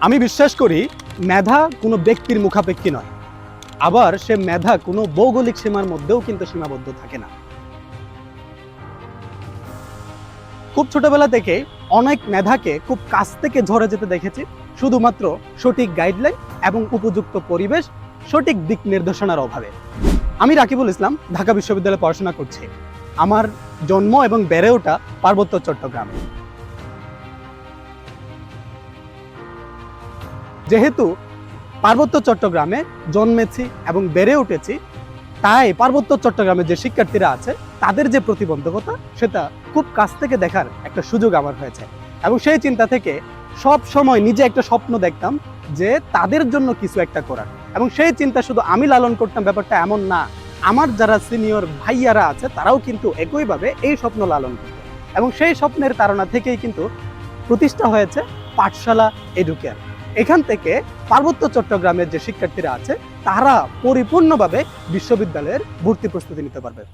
আমি বিশ্বাস করি মেধা কোনো ব্যক্তির মুখাপেক্ষী নয়, আবার সে মেধা কোনো ভৌগোলিক সীমার মধ্যেও কিন্তু সীমাবদ্ধ থাকে না। খুব ছোটবেলা থেকে অনেক মেধাকে খুব কাছ থেকে ঝরে যেতে দেখেছি, শুধুমাত্র সঠিক গাইডলাইন এবং উপযুক্ত পরিবেশ, সঠিক দিক নির্দেশনার অভাবে। আমি রাকিবুল ইসলাম, ঢাকা বিশ্ববিদ্যালয়ে পড়াশোনা করছি। আমার জন্ম এবং বেড়ে ওঠা পার্বত্য চট্টগ্রামে। যেহেতু পার্বত্য চট্টগ্রামে জন্মেছি এবং বেড়ে উঠেছি, তাই পার্বত্য চট্টগ্রামে যে শিক্ষার্থীরা আছে তাদের যে প্রতিবন্ধকতা, সেটা খুব কাছ থেকে দেখার একটা সুযোগ আমার হয়েছে। এবং সেই চিন্তা থেকে সব সময় নিজে একটা স্বপ্ন দেখতাম যে তাদের জন্য কিছু একটা করার। এবং সেই চিন্তা শুধু আমি লালন করতাম ব্যাপারটা এমন না, আমার যারা সিনিয়র ভাইয়ারা আছে তারাও কিন্তু একইভাবে এই স্বপ্ন লালন করত। এবং সেই স্বপ্নের তাড়না থেকেই কিন্তু প্রতিষ্ঠা হয়েছে পাঠশালা এডুকেয়ার। এখান থেকে পার্বত্য চট্টগ্রামের যে শিক্ষার্থীরা আছে তারা পরিপূর্ণভাবে বিশ্ববিদ্যালয়ের ভর্তি প্রস্তুতি নিতে পারবে।